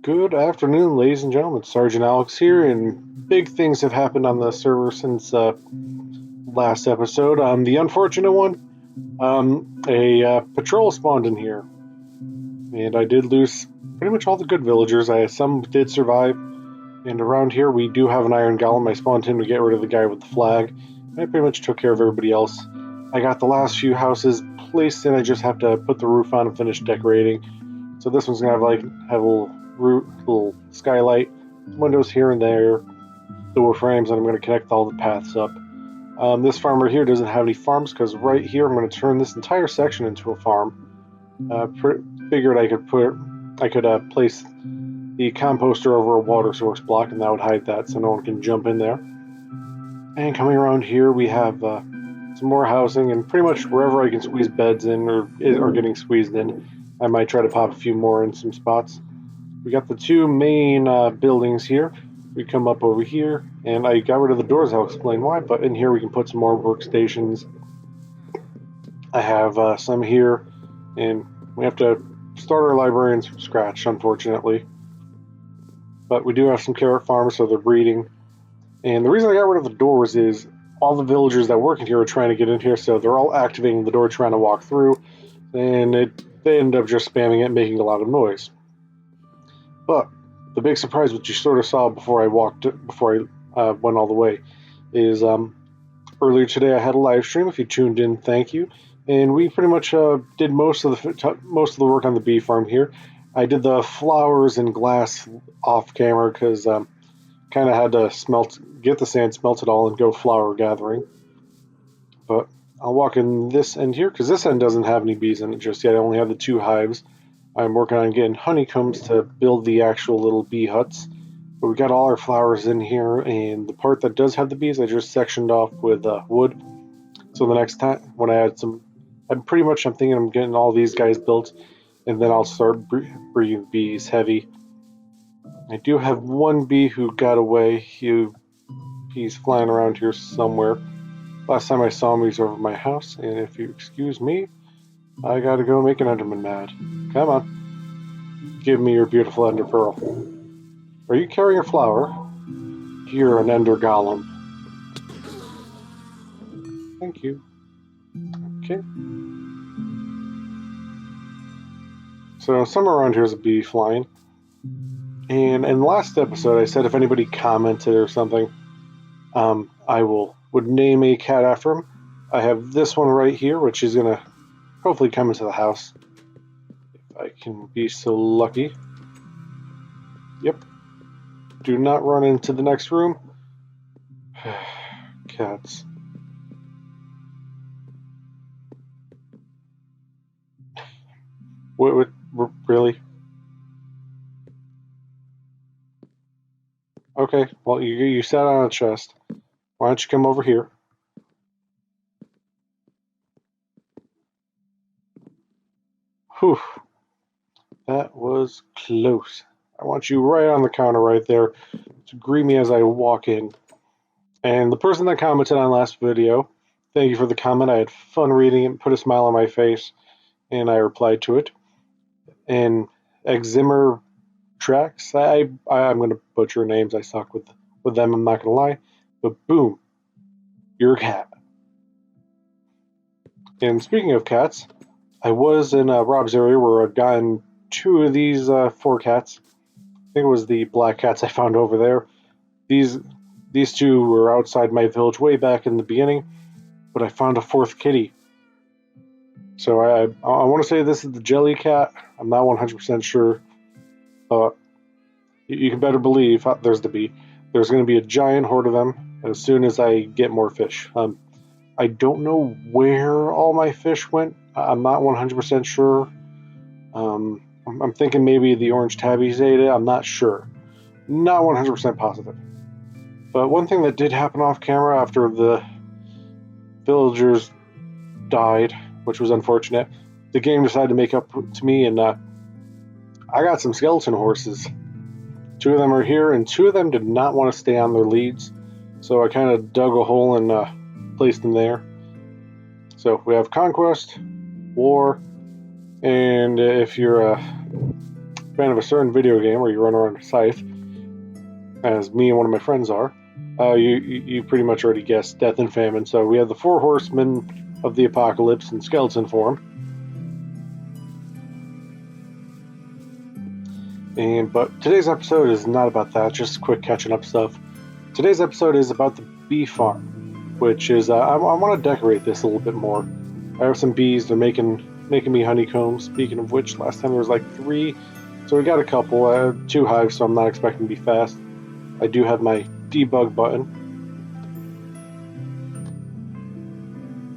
Good afternoon, ladies and gentlemen. Sergeant Alex here, and big things have happened on the server since last episode. The unfortunate one, a patrol spawned in here, and I did lose pretty much all the good villagers. Some did survive, and around here we do have an iron golem. I spawned him to get rid of the guy with the flag, and I pretty much took care of everybody else. I got the last few houses placed, and I just have to put the roof on and finish decorating. So this one's gonna have a little skylight, windows here and there, door frames, and I'm gonna connect all the paths up. This farmer here doesn't have any farms because right here I'm gonna turn this entire section into a farm. Figured I could place the composter over a water source block, and that would hide that so no one can jump in there. And coming around here we have some more housing, and pretty much wherever I can squeeze beds in or are getting squeezed in, I might try to pop a few more in some spots. We got the two main buildings here. We come up over here, and I got rid of the doors. I'll explain why, but in here we can put some more workstations. I have some here, and we have to start our librarians from scratch, unfortunately. But we do have some carrot farms, so they're breeding. And the reason I got rid of the doors is all the villagers that work in here are trying to get in here, so they're all activating the door trying to walk through, and they end up just spamming it, making a lot of noise. But the big surprise, which you sort of saw before I went all the way, is earlier today I had a live stream. If you tuned in, thank you. And we pretty much did most of the work on the bee farm here. I did the flowers and glass off camera because kind of had to get the sand, smelt it all, and go flower gathering. But I'll walk in this end here because this end doesn't have any bees in it just yet. I only have the two hives. I'm working on getting honeycombs to build the actual little bee huts. But we got all our flowers in here, and the part that does have the bees, I just sectioned off with wood. So the next time when I add some, I'm thinking I'm getting all these guys built, and then I'll start breeding bees heavy. I do have one bee who got away. He's flying around here somewhere. Last time I saw him, he was over my house, and if you excuse me, I gotta go make an Enderman mad. Come on. Give me your beautiful Ender Pearl. Are you carrying a flower? You're an Ender Golem. Thank you. Okay. So somewhere around here is a bee flying. And in the last episode, I said if anybody commented or something, I would name a cat after him. I have this one right here, which is gonna hopefully come into the house. If I can be so lucky. Yep. Do not run into the next room. Cats. What really? Okay, well, you sat on a chest. Why don't you come over here? Whew. That was close. I want you right on the counter right there to greet me as I walk in. And the person that commented on last video, thank you for the comment. I had fun reading it, put a smile on my face, and I replied to it. And Eximmer Tracks, I'm going to butcher names. I suck with them, I'm not going to lie. But boom, you're a cat. And speaking of cats, I was in Rob's area where I'd gotten two of these 4 cats. I think it was the black cats I found over there. These two were outside my village way back in the beginning, but I found a 4th kitty. So I want to say this is the jelly cat. I'm not 100% sure. You can better believe there's going to be a giant horde of them as soon as I get more fish. I don't know where all my fish went. I'm not 100% sure. I'm thinking maybe the orange tabbies ate it. I'm not sure. Not 100% positive. But one thing that did happen off camera after the villagers died, which was unfortunate, the game decided to make up to me, and I got some skeleton horses. 2 of them are here, and 2 of them did not want to stay on their leads, so I kind of dug a hole and placed them there. So we have Conquest, War, and if you're fan of a certain video game where you run around a scythe, as me and one of my friends are, you pretty much already guessed death and famine. So we have the four horsemen of the apocalypse in skeleton form. But today's episode is not about that, just quick catching up stuff. Today's episode is about the bee farm, which is I want to decorate this a little bit more. I have some bees, they're making me honeycombs. Speaking of which, last time there was like 3, so we got a couple, 2 hives, so I'm not expecting to be fast. I do have my debug button.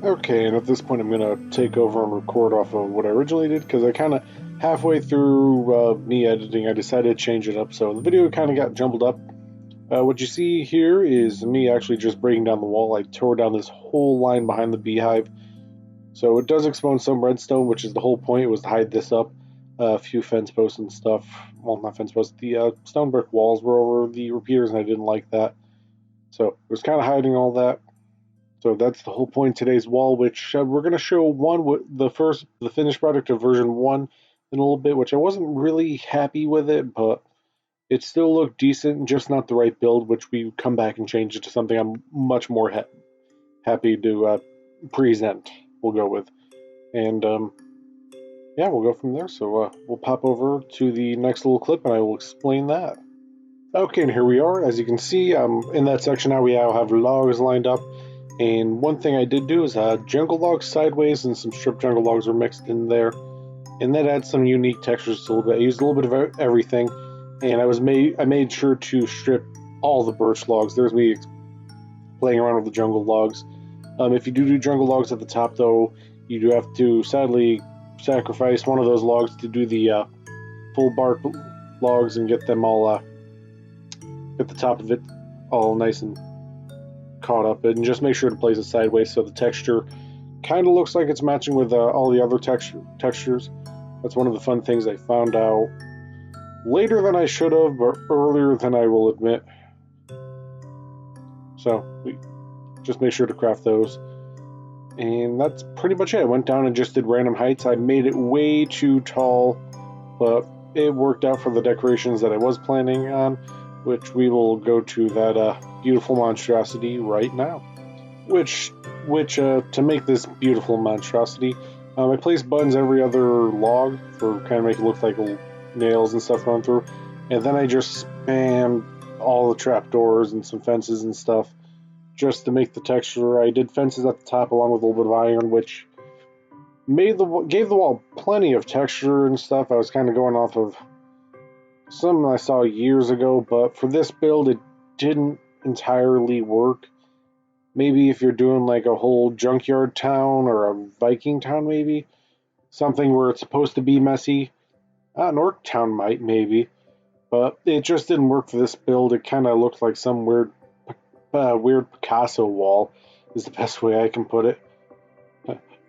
Okay, and at this point I'm going to take over and record off of what I originally did, because I kind of, halfway through me editing, I decided to change it up, so the video kind of got jumbled up. What you see here is me actually just breaking down the wall. I tore down this whole line behind the beehive. So it does expose some redstone, which is the whole point, was to hide this up. A few fence posts and stuff. Well, not fence posts. The stone brick walls were over the repeaters, and I didn't like that. So it was kind of hiding all that. So that's the whole point of today's wall, which we're going to show the finished product of version 1 in a little bit, which I wasn't really happy with it, but it still looked decent, just not the right build, which we come back and change it to something I'm much more happy to present, we'll go with. And yeah, we'll go from there. So we'll pop over to the next little clip and I will explain that. Okay, and here we are. As you can see, in that section now we now have logs lined up. And one thing I did do is jungle logs sideways and some stripped jungle logs were mixed in there. And that adds some unique textures a little bit. I used a little bit of everything. And I made sure to strip all the birch logs. There's me playing around with the jungle logs. If you do jungle logs at the top, though, you do have to sadly sacrifice one of those logs to do the full bark logs and get them all get the top of it all nice and caught up. And just make sure to place it sideways so the texture kind of looks like it's matching with all the other textures. That's one of the fun things I found out later than I should have, but earlier than I will admit. So we just make sure to craft those. And that's pretty much it. I went down and just did random heights. I made it way too tall, but it worked out for the decorations that I was planning on, which we will go to that beautiful monstrosity right now. Which to make this beautiful monstrosity, I placed buttons every other log for kind of make it look like nails and stuff going through, and then I just spammed all the trapdoors and some fences and stuff just to make the texture. I did fences at the top along with a little bit of iron, which gave the wall plenty of texture and stuff. I was kind of going off of something I saw years ago, but for this build it didn't entirely work. Maybe if you're doing like a whole junkyard town or a Viking town, maybe something where it's supposed to be messy. An orc town might, maybe, but it just didn't work for this build. It kind of looked like some weird Picasso wall, is the best way I can put it.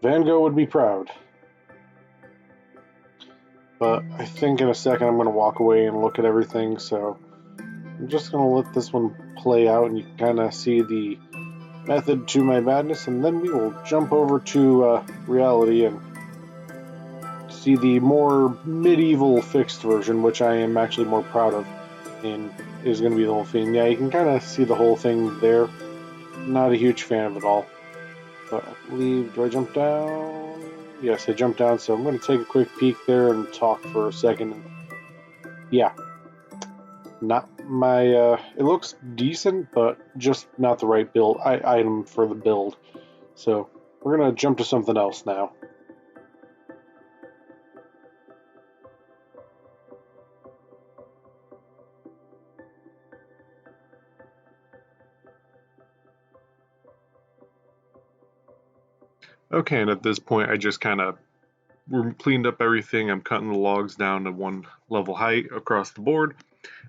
Van Gogh would be proud. But I think in a second I'm going to walk away and look at everything, so I'm just going to let this one play out and you can kind of see the method to my madness, and then we will jump over to reality and see the more medieval fixed version, which I am actually more proud of, and is going to be the whole thing. Yeah, you can kind of see the whole thing there. Not a huge fan of it all. But I believe, do I jump down? Yes, I jumped down, so I'm going to take a quick peek there and talk for a second. Yeah. Not my, it looks decent, but just not the right build item for the build. So we're going to jump to something else now. Okay, and at this point I just kind of cleaned up everything. I'm cutting the logs down to 1 level height across the board.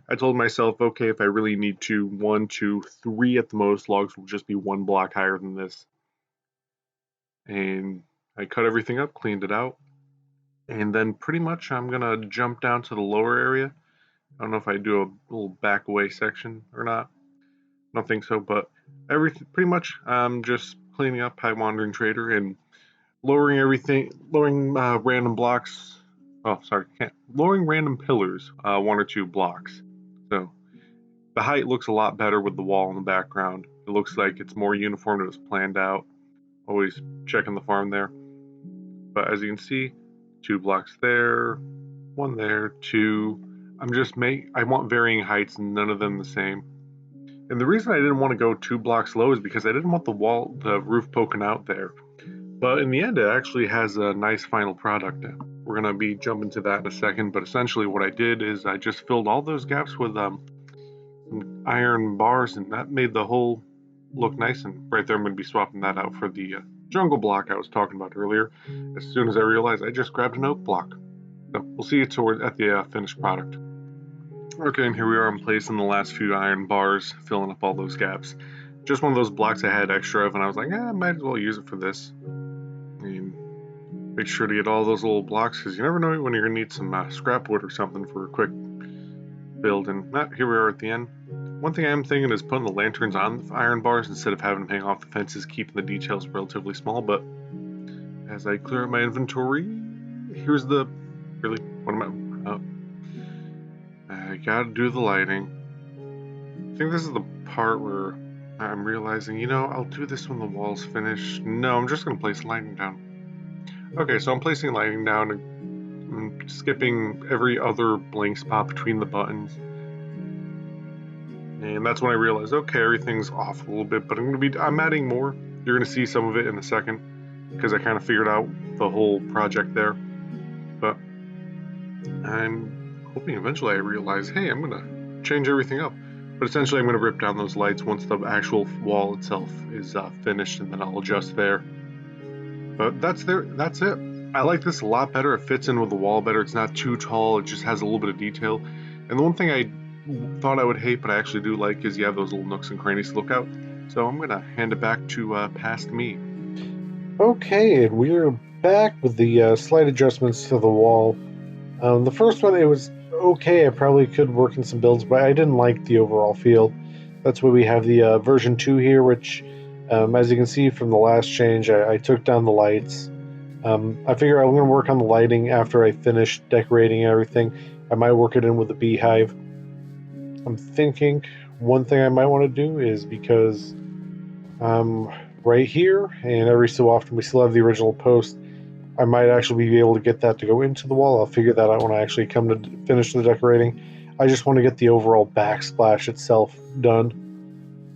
I told myself, okay, if I really need to, 1, 2, 3 at the most, logs will just be 1 block higher than this. And I cut everything up, cleaned it out, and then pretty much I'm gonna jump down to the lower area. I don't know if I do a little back away section or not. I don't think so, but everything pretty much I'm just cleaning up High Wandering Trader and lowering everything, random blocks Oh, sorry, can't. Lowering random pillars, 1 or 2 blocks. So the height looks a lot better with the wall in the background. It looks like it's more uniform. It was planned out. Always checking the farm there. But as you can see, 2 blocks there, 1 there, 2. I want varying heights, none of them the same. And the reason I didn't want to go 2 blocks low is because I didn't want the roof poking out there. But in the end, it actually has a nice final product. We're going to be jumping to that in a second, but essentially what I did is I just filled all those gaps with some iron bars, and that made the whole look nice. And right there, I'm going to be swapping that out for the jungle block I was talking about earlier. As soon as I realized I just grabbed an oak block. So we'll see it at the finished product. Okay, and here we are. I'm placing the last few iron bars, filling up all those gaps. Just one of those blocks I had extra of, and I was like, I might as well use it for this. And make sure to get all those little blocks, because you never know when you're going to need some scrap wood or something for a quick build. And here we are at the end. One thing I am thinking is putting the lanterns on the iron bars instead of having them hang off the fences, keeping the details relatively small. But as I clear out my inventory, here's the... Really? What am I... Oh. I gotta do the lighting. I think this is the part where I'm realizing, I'll do this when the wall's finished. No, I'm just gonna place lighting down. Okay, so I'm placing lighting down and skipping every other blank spot between the buttons. And that's when I realized, okay, everything's off a little bit, but I'm adding more. You're gonna see some of it in a second, because I kind of figured out the whole project there. But I'm hoping eventually I realize, hey, I'm gonna change everything up. But essentially I'm gonna rip down those lights once the actual wall itself is finished, and then I'll adjust there. But that's it. I like this a lot better. It fits in with the wall better. It's not too tall. It just has a little bit of detail. And the one thing I thought I would hate, but I actually do like, is you have those little nooks and crannies to look out. So I'm gonna hand it back to past me. Okay, and we're back with the slight adjustments to the wall. The first one, it was okay. I probably could work in some builds, but I didn't like the overall feel. That's why we have the version 2 here, which, as you can see from the last change, I took down the lights. I figure I'm going to work on the lighting after I finish decorating everything. I might work it in with the beehive. I'm thinking one thing I might want to do is, because right here, and every so often we still have the original post, I might actually be able to get that to go into the wall. I'll figure that out when I actually come to finish the decorating. I just want to get the overall backsplash itself done,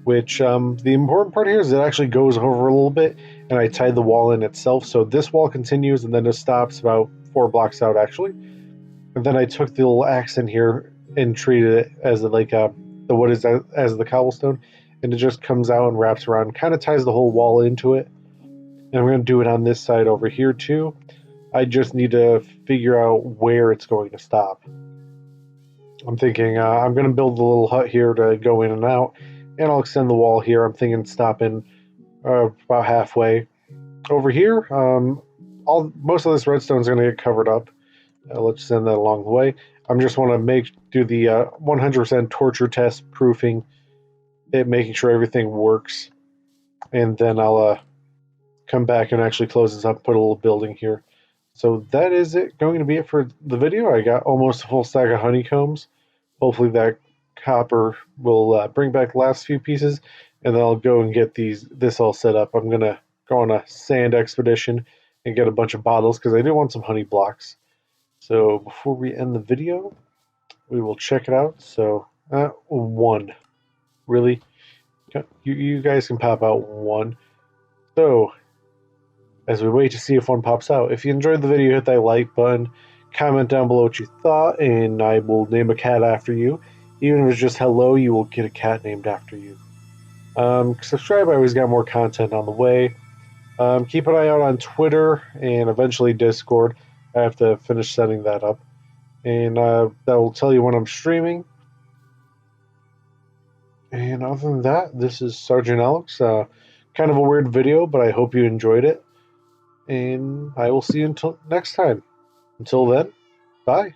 which the important part here is it actually goes over a little bit, and I tied the wall in itself. So this wall continues, and then it stops about 4 blocks out, actually. And then I took the little axe in here and treated it as as the cobblestone, and it just comes out and wraps around, kind of ties the whole wall into it. And I'm going to do it on this side over here too. I just need to figure out where it's going to stop. I'm thinking I'm going to build a little hut here to go in and out, and I'll extend the wall here. I'm thinking stopping about halfway. Over here, most of this redstone is going to get covered up. Let's send that along the way. I'm just want to do the 100% torture test, proofing it, making sure everything works, and then I'll come back and actually close this up, put a little building here. So that is going to be it for the video. I got almost a full stack of honeycombs. Hopefully that copper will bring back the last few pieces, and then I'll go and get this all set up. I'm going to go on a sand expedition and get a bunch of bottles, because I do want some honey blocks. So before we end the video, we will check it out. So 1. Really? You guys can pop out 1. So as we wait to see if 1 pops out, if you enjoyed the video, hit that like button, comment down below what you thought, and I will name a cat after you. Even if it's just hello, you will get a cat named after you. Subscribe, I always got more content on the way. Keep an eye out on Twitter and eventually Discord. I have to finish setting that up, and that will tell you when I'm streaming. And other than that, this is Sergeant Alex. Kind of a weird video, but I hope you enjoyed it. And I will see you until next time. Until then, bye.